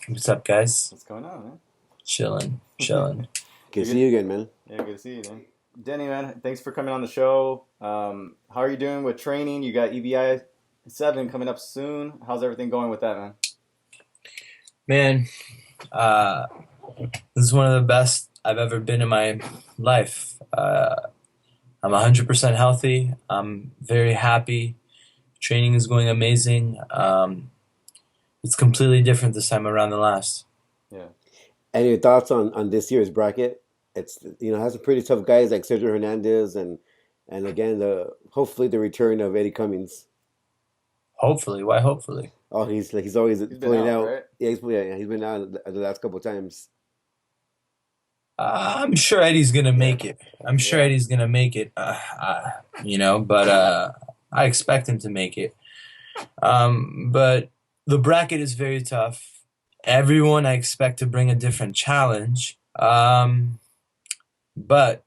What's up, guys? What's going on, man? Chilling, chilling. Good to You see good? you again, man. Yeah, good to see you, man. Denny, man, thanks for coming on the show. How are you doing with training? You got EBI 7 coming up soon. How's everything going with that, man? Man, uh, this is one of the best I've ever been in my life. I'm 100% healthy. I'm very happy. Training is going amazing. It's completely different this time around than last. Yeah. And your thoughts on this year's bracket? It's has some pretty tough guys like Sergio Hernandez and again the hopefully the return of Eddie Cummings. Hopefully, why hopefully? Oh, he's always He's been pulling out, out. right? He's been out the last couple of times. I'm sure Eddie's gonna make it. I'm sure Yeah. Eddie's gonna make it. But I expect him to make it. But the bracket is very tough. Everyone I expect to bring a different challenge. But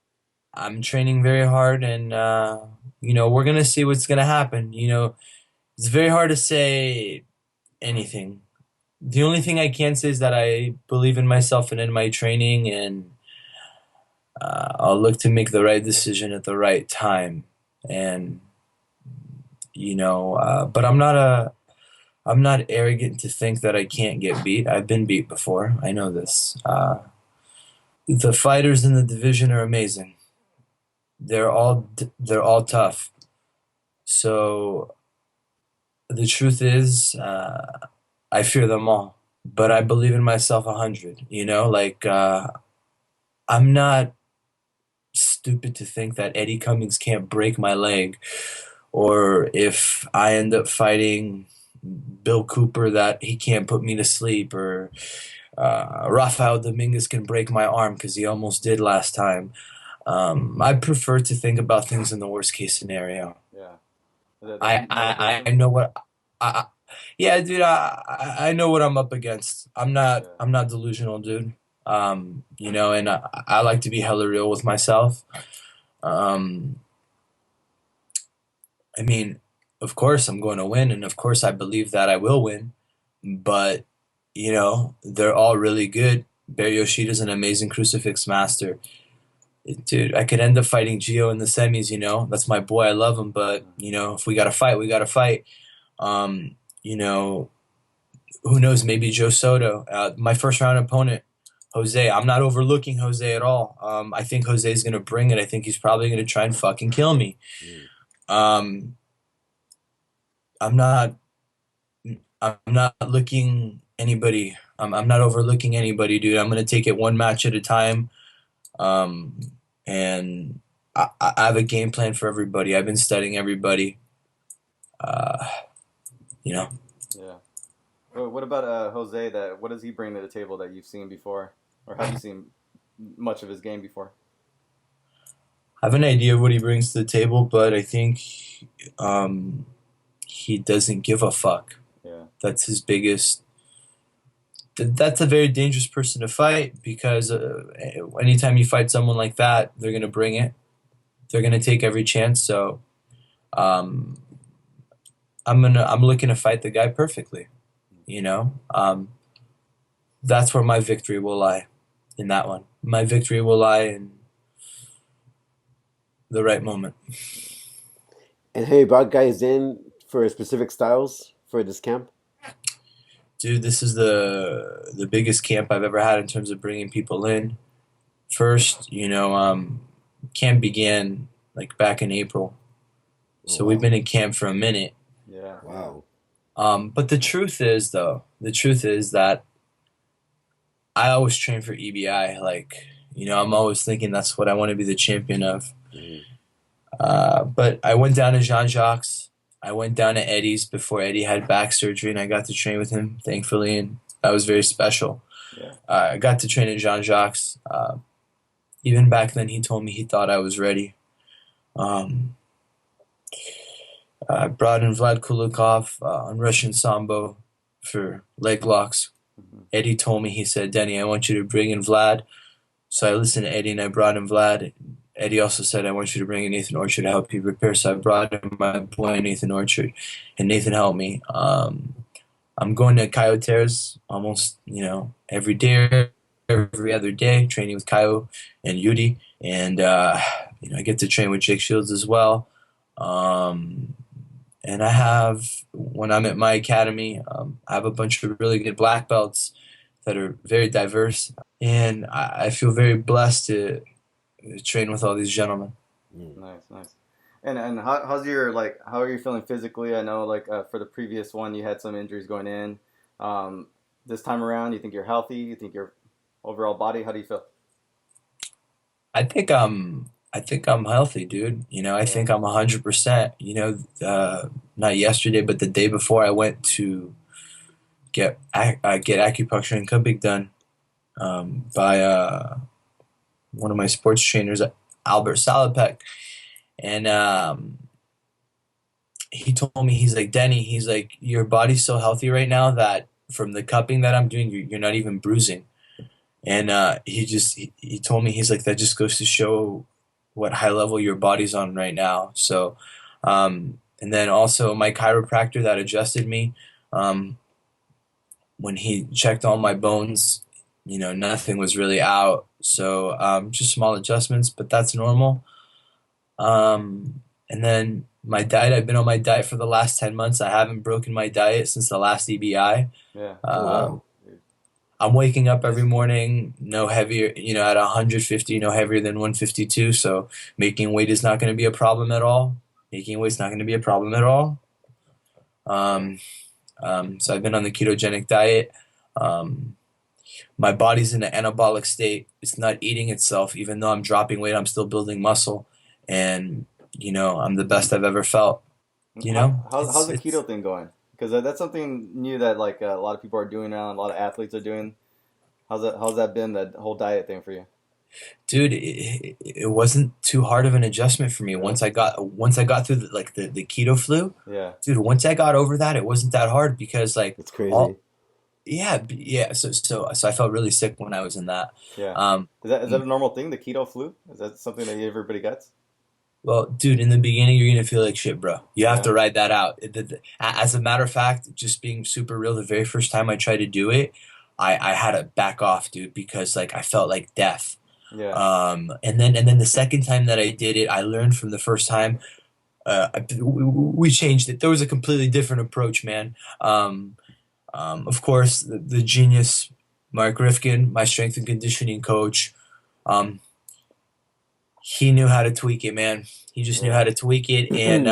I'm training very hard, and we're gonna see what's gonna happen. It's very hard to say anything. The only thing I can say is that I believe in myself and in my training, and I'll look to make the right decision at the right time. And but I'm not arrogant to think that I can't get beat. I've been beat before. I know this. The fighters in the division are amazing. They're all tough. So the truth is, I fear them all. But I believe in myself 100. I'm not stupid to think that Eddie Cummings can't break my leg, or if I end up fighting Bill Cooper that he can't put me to sleep, or Rafael Dominguez can break my arm because he almost did last time. I prefer to think about things in the worst case scenario. Yeah. The I mental I, I breakdown? know what I yeah, dude. I know what I'm up against. I'm not Yeah. I'm not delusional, dude. And I like to be hella real with myself. Um, I mean, of course I'm going to win, and of course I believe that I will win. But they're all really good. Barry Yoshida's an amazing crucifix master. Dude, I could end up fighting Gio in the semis, That's my boy. I love him. But, Mhm. if we got to fight, we got to fight. Um, you know, who knows? Maybe Joe Soto. My first round opponent, Jose. I'm not overlooking Jose at all. I think Jose's going to bring it. I think he's probably going to try and fucking kill me. Mm. Um, I'm not. I'm not looking anybody. I'm not overlooking anybody, dude. I'm going to take it one match at a time. Um, and I have a game plan for everybody. I've been studying everybody. Uh, you know, Yeah. What about Jose? What does he bring to the table that you've seen before, or have you seen much of his game before? I have an idea of what he brings to the table, but I think um, he doesn't give a fuck. Yeah. That's his biggest. That's a very dangerous person to fight because anytime you fight someone like that, they're gonna bring it. They're gonna take every chance. So um, I'm looking to fight the guy perfectly. You know, that's where my victory will lie. In that one, my victory will lie in the right moment. And have you brought guys in for specific styles for this camp? Dude, this is the biggest camp I've ever had in terms of bringing people in. First, camp began like back in April, Oh so we've wow, been in camp for a minute. Yeah. wow. But the truth is that I always train for EBI. Like, I'm always thinking that's what I want to be the champion of. Mhm. But I went down to Jean Jacques. I went down to Eddie's before Eddie had back surgery, and I got to train with him, thankfully, and that was very special. Yeah. I got to train at Jean Jacques. Even back then, he told me he thought I was ready. Um, I brought in Vlad Kulikov on Russian Sambo for leg locks. Hmm. Eddie told me, he said, Denny, I want you to bring in Vlad. So I listened to Eddie and I brought in Vlad. Eddie also said, I want you to bring in Nathan Orchard to help you prepare. So I brought in my boy Nathan Orchard, and Nathan helped me. I'm going to Coyoteers almost, every day, every other day, training with Kyo and Yudi. And, I get to train with Jake Shields as well. Um, and when I'm at my academy, I have a bunch of really good black belts that are very diverse. And I feel very blessed to train with all these gentlemen. Nice, nice. And how's your how are you feeling physically? I know for the previous one you had some injuries going in. Um, this time around, you think you're healthy? You think your overall body? How do you feel? I think I'm healthy, dude. I Yeah, think I'm 100%. Not yesterday, but the day before, I went to get acupuncture and cupping done by one of my sports trainers, Albert Salopek, and he told me, he's like, Denny, he's like, your body's so healthy right now that from the cupping that I'm doing, you're not even bruising. And he told me, he's like, that just goes to show what high level your body's on right now. So, and then also my chiropractor that adjusted me, um, when he checked all my bones, nothing was really out. So, just small adjustments, but that's normal. And then my diet, I've been on my diet for the last 10 months. I haven't broken my diet since the last EBI. yeah. Oh Um, wow. I'm waking up every It's morning, no heavier, at 150, no heavier than 152. So making weight is not going to be a problem at all. Making weight's not going to be a problem at all. yeah, Um, so I've been on the ketogenic diet. Um, my body's in an anabolic state. It's not eating itself. Even though I'm dropping weight, I'm still building muscle. And, I'm the best I've ever felt. how's the It's keto thing going? Because that's something new that a lot of people are doing now, and a lot of athletes are doing. How's that been, that whole diet thing for you? dude, it wasn't too hard of an adjustment for me Really? once I got through the keto flu. Yeah, Dude, once I got over that, it wasn't that hard because like It's all crazy. yeah, yeah. So I felt really sick when I was in that. yeah. Um, Is that a normal thing? The keto flu? Is that something that everybody gets? well, dude, in the beginning, you're gonna feel like shit, bro. You have Yeah, to ride that out. As a matter of fact, just being super real, the very first time I tried to do it, I had to back off, dude, because like I felt like death. yeah, And then the second time that I did it, I learned from the first time. We changed it. There was a completely different approach, man. Of course, the genius Mark Rifkin, my strength and conditioning coach, um, he knew how to tweak it, man. He just knew how yeah, to tweak it, and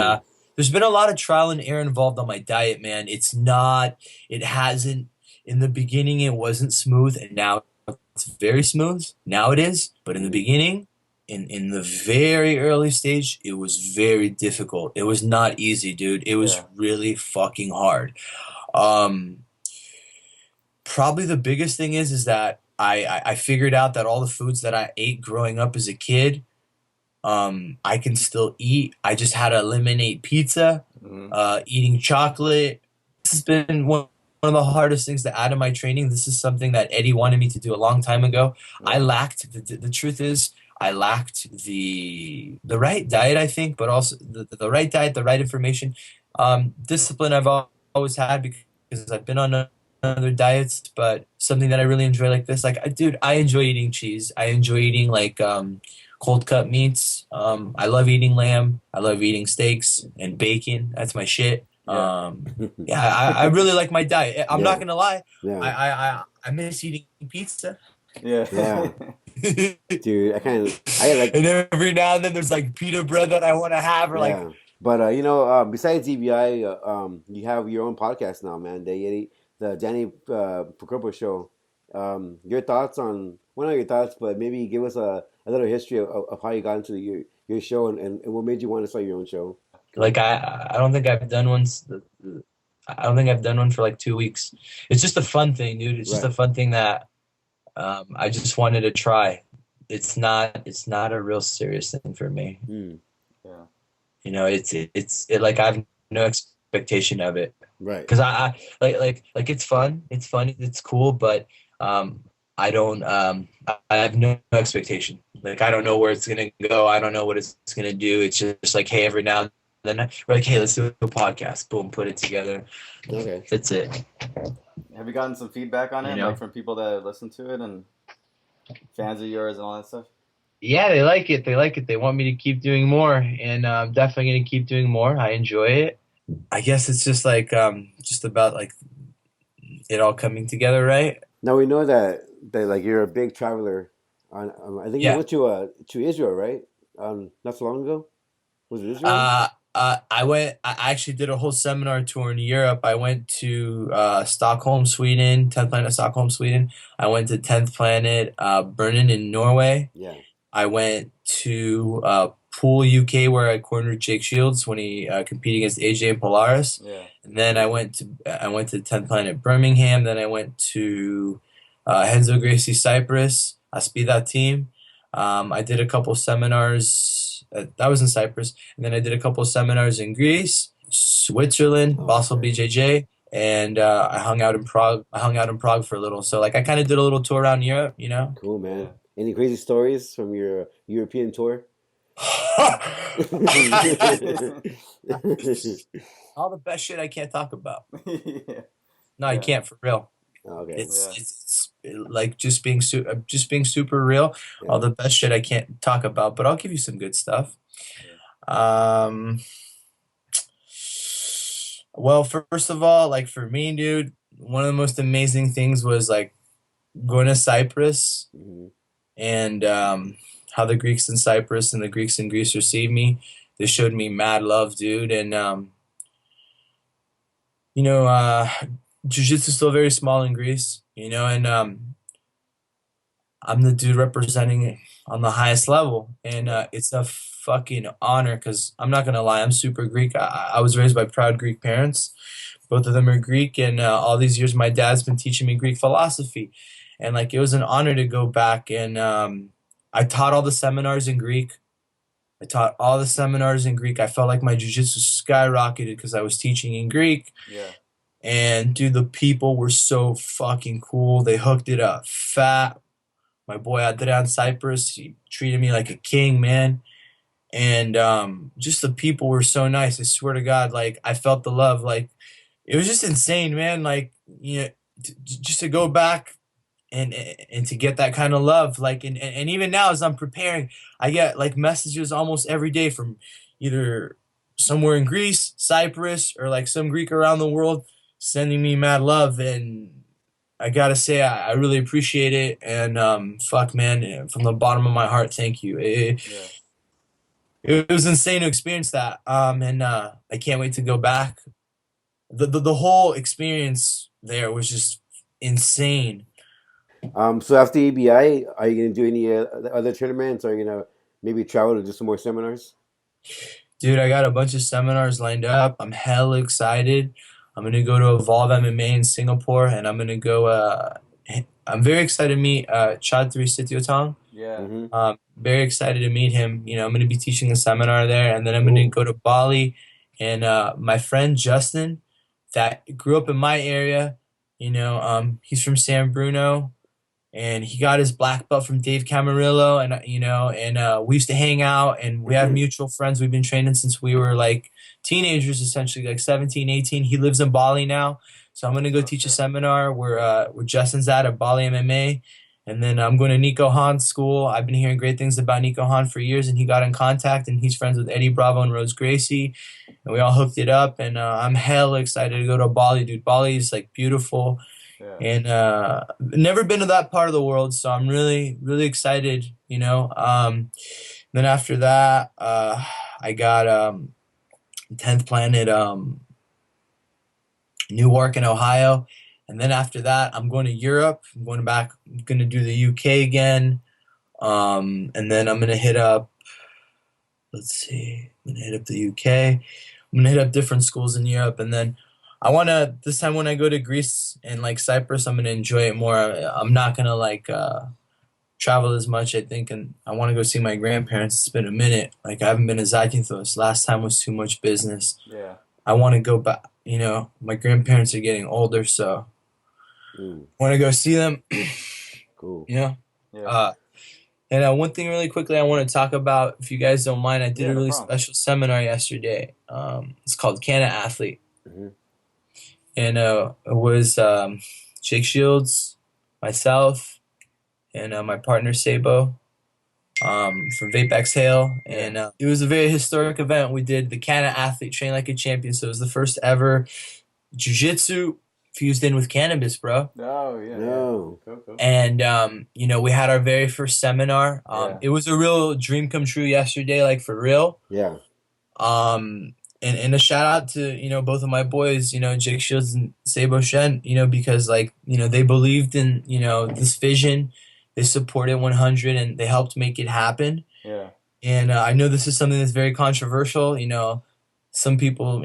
there's been a lot of trial and error involved on my diet, man. It hasn't. In the beginning, it wasn't smooth, and now it's very smooth. Now it is, but in the Mm. beginning, in the very early stage, it was very difficult. It was not easy, dude. It was yeah, really fucking hard. Um, Probably the biggest thing is that I figured out that all the foods that I ate growing up as a kid, I can still eat. I just had to eliminate pizza, hmm, eating chocolate. This has been one of the hardest things to add to my training. This is something that Eddie wanted me to do a long time ago. I yeah, lacked the truth is I lacked the right diet, I think, but also the right diet, the right information, discipline. Always had because I've been on other diets, but something that I really enjoy like this, like, dude, I enjoy eating cheese. I enjoy eating like cold cut meats. I love eating lamb. I love eating steaks and bacon. That's my shit. yeah, Yeah, I really like my diet. I'm not Yeah, gonna lie. yeah, I miss eating pizza. yeah, yeah, And dude. I like, every now and then there's like pita bread that I want to have, or like, yeah. But besides EBI, you have your own podcast now, man. The Danny Prokopos show. Your thoughts on Well, not your thoughts, but maybe give us a little history of how you got into your show and what made you want to start your own show. I don't think I've done one. I don't think I've done one for like 2 weeks. It's just a fun thing, dude. It's just a Right. fun thing that I just wanted to try. It's not a real serious thing for me. Mm, yeah, Like I have no expectation of it right. because I like it's fun. It's fun. It's cool, but um, I don't. I have no expectation. Like I don't know where it's gonna go. I don't know what it's gonna do. It's just like, hey, every now and then we're like, hey, let's do a podcast. Boom, put it together. Okay. That's it. Have you gotten some feedback on You it, know? like from people that listen to it and fans of yours and all that stuff? Yeah, they like it. They like it. They want me to keep doing more, and I'm definitely gonna keep doing more. I enjoy it. I guess it's just like just about like it all coming together, right? Now we know that like you're a big traveler. On I think you Yeah. went to Israel, right? Not so long ago. Was it Israel? I actually did a whole seminar tour in Europe. I went to Stockholm, Sweden, 10th Planet Stockholm, Sweden. I went to 10th Planet Berlin in Norway. Yeah. I went to Poole, UK, where I cornered Jake Shields when he competed against AJ and Polaris. Yeah. And then I went to 10th Planet Birmingham. Then I went to Henzo Gracie, Cyprus. I speed that team. I did a couple seminars. That was in Cyprus, and then I did a couple seminars in Greece, Switzerland, Oh, Basel, okay. BJJ, and I hung out in Prague. I hung out in Prague for a little. So like I kind of did a little tour around Europe, you know. Cool, Yeah. man. Any crazy stories from your European tour? All the best shit I can't talk about. Yeah. No, I Yeah. can't for real. Okay. Yeah. It's like just being super real. Yeah. All the best shit I can't talk about, but I'll give you some good stuff. Um, well, first of all, like for me, dude, one of the most amazing things was like going to Cyprus Mhm. and how the Greeks in Cyprus and the Greeks in Greece received me. They showed me mad love, dude, and you know, jiu-jitsu is still very small in Greece, you know, and I'm the dude representing it on the highest level, and it's a fucking honor because I'm not gonna lie, I'm super Greek. I was raised by proud Greek parents. Both of them are Greek, and all these years my dad's been teaching me Greek philosophy, and like it was an honor to go back and I taught all the seminars in Greek. I taught all the seminars in Greek. I felt like my jujitsu skyrocketed because I was teaching in Greek. Yeah. And dude, the people were so fucking cool. They hooked it up fat. My boy Adrian Cyprus, he treated me like a king, man. And just the people were so nice. I swear to God, like I felt the love. Like it was just insane, man. Like you know, just to go back and to get that kind of love. Like and even now, as I'm preparing, I get like messages almost every day from either somewhere in Greece, Cyprus, or like some Greek around the world sending me mad love. And I gotta say, I really appreciate it. And fuck, man, from the bottom of my heart, thank you. Yeah. It was insane to experience that. And I can't wait to go back. The whole experience there was just insane. So after EBI, are you gonna do any other tournaments? Or are you gonna maybe travel to do some more seminars? Dude, I got a bunch of seminars lined up. I'm hella excited. I'm gonna go to Evolve MMA in Singapore, and I'm gonna go. I'm very excited to meet Chad Three Sitiotong. Yeah. Mm-hmm. Very excited to meet him. You know, I'm gonna be teaching a seminar there, and then I'm gonna Cool. go to Bali. And my friend Justin, that grew up in my area, you know, he's from San Bruno, and he got his black belt from Dave Camarillo, and you know, and we used to hang out, and we have mutual friends. We've been training since we were like teenagers, essentially, like 17, 18. He lives in Bali now, so I'm gonna go teach a Okay. seminar where Justin's at Bali MMA, and then I'm going to Nico Han's school. I've been hearing great things about Nico Han for years, and he got in contact, and he's friends with Eddie Bravo and Rose Gracie, and we all hooked it up, and I'm hella excited to go to Bali, dude. Bali is like beautiful Yeah. and never been to that part of the world, so I'm really really excited, you know. Then after that I got 10th Planet Newark in Ohio, and then after that I'm going to Europe. I'm going back. I'm going to do the UK again, and then I'm going to hit up, let's see, I'm going to hit up the UK. I'm going to hit up different schools in Europe, and then I want to, this time when I go to Greece and like Cyprus, I'm going to enjoy it more. I'm not going to like travel as much, I think, and I want to go see my grandparents. It's been a minute. Like I haven't been to Zakynthos. Last time was too much business. Yeah. I want to go back. You know, my grandparents are getting older, so Mm, I want to go see them. cool. You know, Yeah. uh, And one thing really quickly I want to talk about, if you guys don't mind, I did Yeah, a no really problem. special seminar yesterday. It's called Cannabis Athlete. Hmm. And it was Jake Shields, myself, and my partner Sabo from Vape Exhale. Yeah. And it was a very historic event. We did the Cannabis Athlete Train Like a Champion. So it was the first ever jiu-jitsu fused in with cannabis, bro. Oh yeah, yeah. No. Cool, cool. And we had our very first seminar. Yeah. It was a real dream come true yesterday, like for real. Yeah. Um, and a shout out to both of my boys, Jake Shields and Sabo Shen, because like they believed in this vision, they supported 100, and they helped make it happen. Yeah. And I know this is something that's very controversial. Some people,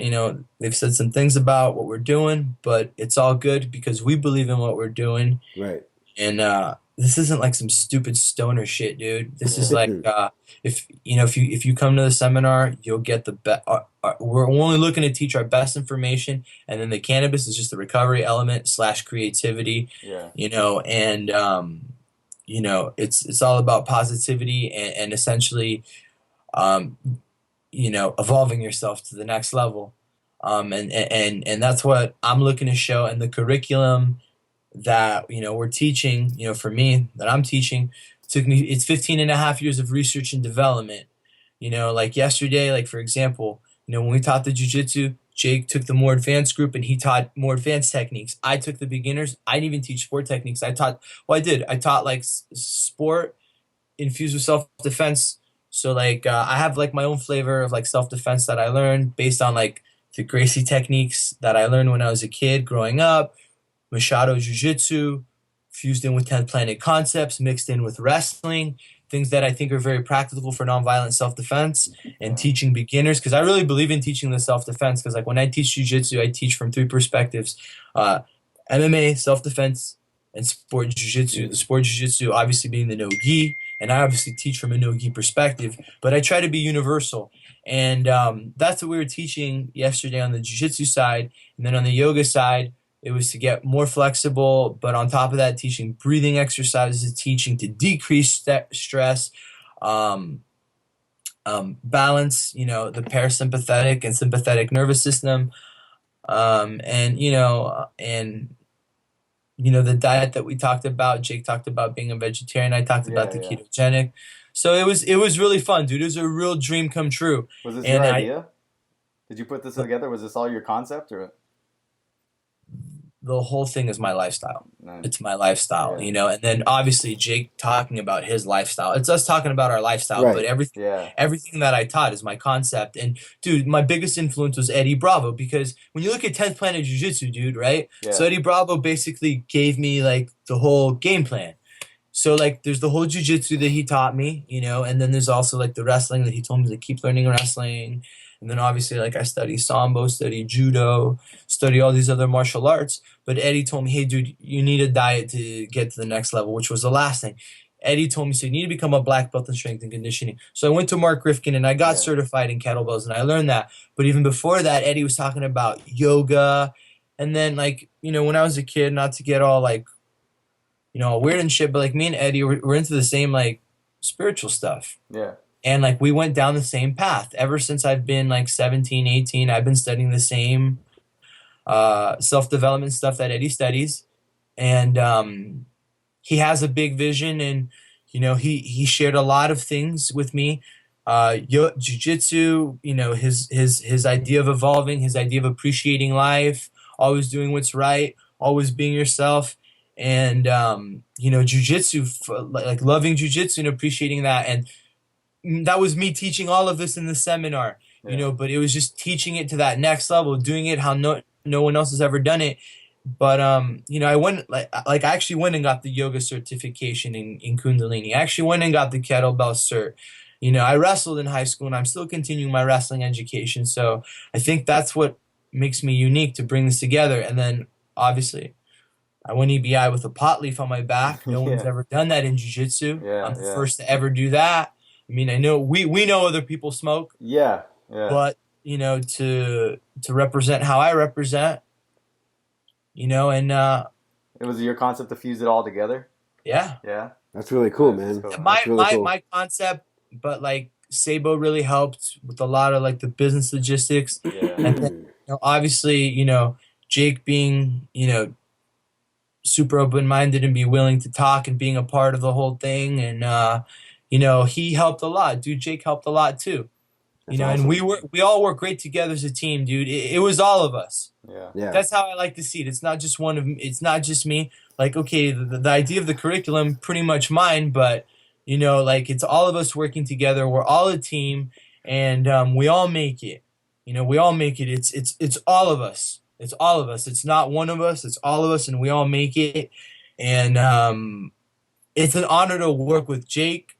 they've said some things about what we're doing, but it's all good because we believe in what we're doing. Right. And this isn't like some stupid stoner shit, dude. This is Yeah. like if you come to the seminar, you'll get the best. We're only looking to teach our best information, and then the cannabis is just the recovery element / creativity. Yeah. And it's all about positivity and essentially um, evolving yourself to the next level. And that's what I'm looking to show. And the curriculum that we're teaching, for me, that I'm teaching, it's 15 and a half years of research and development. Like yesterday, like for example, when we taught the jiu-jitsu, Jake took the more advanced group and he taught more advanced techniques. I took the beginners. I didn't even teach sport techniques. I taught like sport infused with self-defense. So like I have like my own flavor of like self-defense that I learned based on like the Gracie techniques that I learned when I was a kid growing up. Machado Jiu-Jitsu, fused in with 10th Planet concepts, mixed in with wrestling, things that I think are very practical for nonviolent self-defense and teaching beginners. Because I really believe in teaching the self-defense. Because like when I teach Jiu-Jitsu, I teach from three perspectives: uh, MMA, self-defense, and sport Jiu-Jitsu. The sport Jiu-Jitsu obviously being the no-gi, and I obviously teach from a no-gi perspective. But I try to be universal. And that's what we were teaching yesterday on the Jiu-Jitsu side. And then on the yoga side, it was to get more flexible, but on top of that, teaching breathing exercises, teaching to decrease stress, um, balance, the parasympathetic and sympathetic nervous system, and the diet that we talked about. Jake talked about being a vegetarian. I talked about Yeah. the Yeah. ketogenic. So it was really fun, dude. It was a real dream come true. Was this your And idea? Did you put this together? Was this all your concept or? the whole thing is my lifestyle. Nice. It's my lifestyle, Yeah. and then obviously Jake talking about his lifestyle. It's us talking about our lifestyle, Right. but Yeah. everything that I taught is my concept. And dude, my biggest influence was Eddie Bravo, because when you look at 10th Planet Jiu-Jitsu, dude, right? Yeah. So Eddie Bravo basically gave me like the whole game plan. So like there's the whole jiu-jitsu that he taught me, and then there's also like the wrestling that he told me to keep learning wrestling. And then obviously like I study sambo, study judo, study all these other martial arts. But Eddie told me, hey dude, you need a diet to get to the next level, which was the last thing. Eddie told me, so you need to become a black belt in strength and conditioning. So I went to Mark Rifkin and I got Yeah. certified in kettlebells and I learned that. But even before that, Eddie was talking about yoga. And then like, when I was a kid, not to get all like, weird and shit, but like me and Eddie we're into the same like spiritual stuff. Yeah. And like we went down the same path. Ever since I've been like 17, 18, I've been studying the same self-development stuff that Eddie studies. And he has a big vision, and he shared a lot of things with me. Jiu-jitsu, his idea of evolving, his idea of appreciating life, always doing what's right, always being yourself. And jiu-jitsu, like loving jiu-jitsu and appreciating that. And that was me teaching all of this in the seminar, Yeah. but it was just teaching it to that next level, doing it how no one else has ever done it. But I went I actually went and got the yoga certification in Kundalini. I actually went and got the kettlebell cert. I wrestled in high school and I'm still continuing my wrestling education. So I think that's what makes me unique to bring this together. And then obviously I went EBI with a pot leaf on my back. No one's Yeah. ever done that in jiu-jitsu. Yeah, I'm the yeah. first to ever do that. I mean, I know we know other people smoke, Yeah. Yeah. but to represent how I represent, and It was your concept to fuse it all together. Yeah. Yeah. That's really cool, Nice, that's man. cool. That's My really my cool. my concept, but like Sabo really helped with a lot of like the business logistics, Yeah. and then obviously Jake being super open minded and be willing to talk and being a part of the whole thing, and he helped a lot, dude. Jake helped a lot too, That's and awesome. we all work great together as a team, dude. It was all of us. Yeah. Yeah. That's how I like to see it. It's not just it's not just me. Like, okay, the idea of the curriculum, pretty much mine, but like it's all of us working together. We're all a team, and we all make it. We all make it. It's all of us. It's all of us. It's not one of us. It's all of us, and we all make it. And it's an honor to work with Jake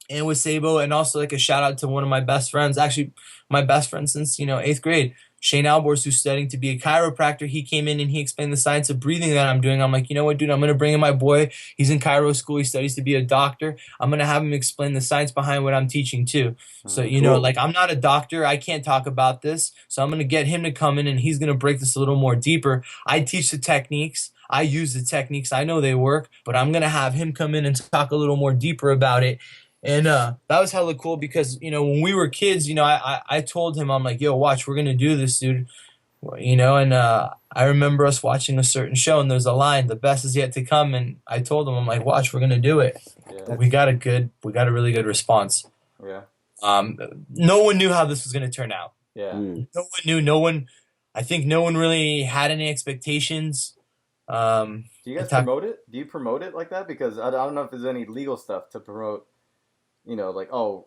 and with Sabo, and also like a shout out to one of my best friends, actually my best friend since 8th grade, Shane Albors, who's studying to be a chiropractor. He came in and he explained the science of breathing that I'm doing. I'm like, you know what, dude, I'm gonna bring in my boy. He's in chiro school. He studies to be a doctor. I'm gonna have him explain the science behind what I'm teaching too. So Cool. like I'm not a doctor. I can't talk about this. So I'm gonna get him to come in and he's gonna break this a little more deeper. I teach the techniques. I use the techniques. I know they work, but I'm gonna have him come in and talk a little more deeper about it. And that was hella cool because when we were kids, I told him, I'm like, yo, watch, we're gonna do this, dude. And I remember us watching a certain show, and there's a line, "The best is yet to come." And I told him, I'm like, watch, we're gonna do it. Yeah. We got a really good response. Yeah. No one knew how this was gonna turn out. Yeah. No one knew. I think no one really had any expectations. Do you guys talk- promote it? Do you promote it like that? Because I don't know if there's any legal stuff to promote. Like, oh,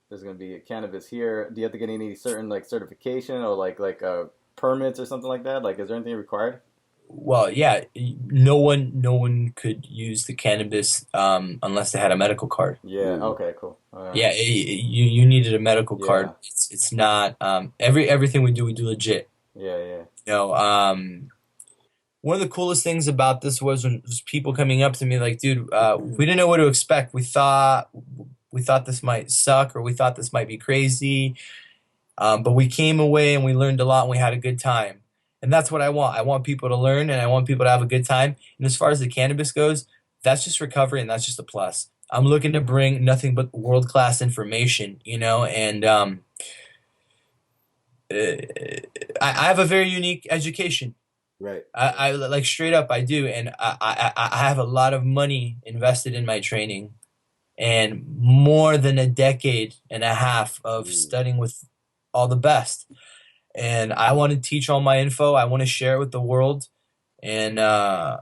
there's gonna be a cannabis here. Do you have to get any certain like certification or like permits or something like that? Like, is there anything required? Well, yeah, no one could use the cannabis unless they had a medical card. Yeah. Okay. Cool. Yeah, you needed a medical card. Yeah. It's not everything we do legit. Yeah. Yeah. One of the coolest things about this was people coming up to me like, dude, we didn't know what to expect. We thought this might suck, or we thought this might be crazy, but we came away and we learned a lot and we had a good time. And that's what I want. I want people to learn and I want people to have a good time. And as far as the cannabis goes, that's just recovery and that's just a plus. I'm looking to bring nothing but world-class information, and I have a very unique education. Right. I like straight up, I do. And I have a lot of money invested in my training and more than a decade and a half of studying with all the best. And I want to teach all my info. I want to share it with the world. And I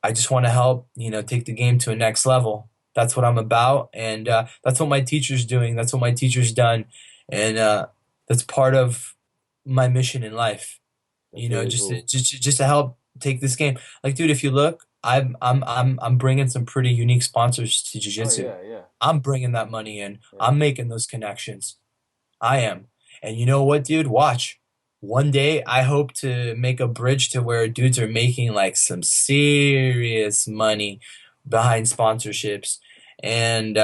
just want to help, take the game to a next level. That's what I'm about. And that's what my teacher's doing. That's what my teacher's done. And that's part of my mission in life. That's really Just cool. just to help take this game. Like, dude, if you look, I'm bringing some pretty unique sponsors to Oh jiu-jitsu. yeah. Yeah. I'm bringing that money in. Yeah. I'm making those connections. I am. And you know what, dude? Watch. One day, I hope to make a bridge to where dudes are making like some serious money behind sponsorships. And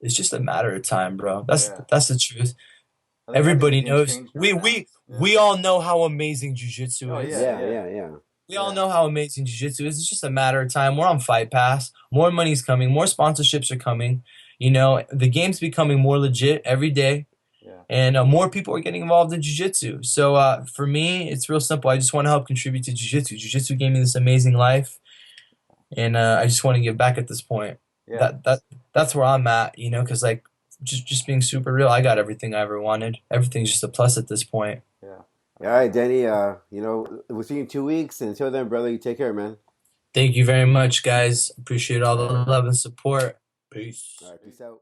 it's just a matter of time, bro. Yeah. That's the truth. I think Everybody everything's knows. changed We right now. we Yeah. we all know how amazing jiu-jitsu Oh is. yeah. Yeah. We all Yeah. know how amazing jiu-jitsu is. It's just a matter of time. We're on Fight Pass. More money's coming. More sponsorships are coming. The game's becoming more legit every day, Yeah. and more people are getting involved in jiu-jitsu. So for me, it's real simple. I just want to help contribute to jiu-jitsu. Jiu-jitsu gave me this amazing life, and I just want to give back at this point. Yeah. That's where I'm at. Because like just being super real, I got everything I ever wanted. Everything's just a plus at this point. Yeah. All right, Danny. We'll see you in 2 weeks. And until then, brother, you take care, man. Thank you very much, guys. Appreciate all the love and support. Peace. All right, peace out.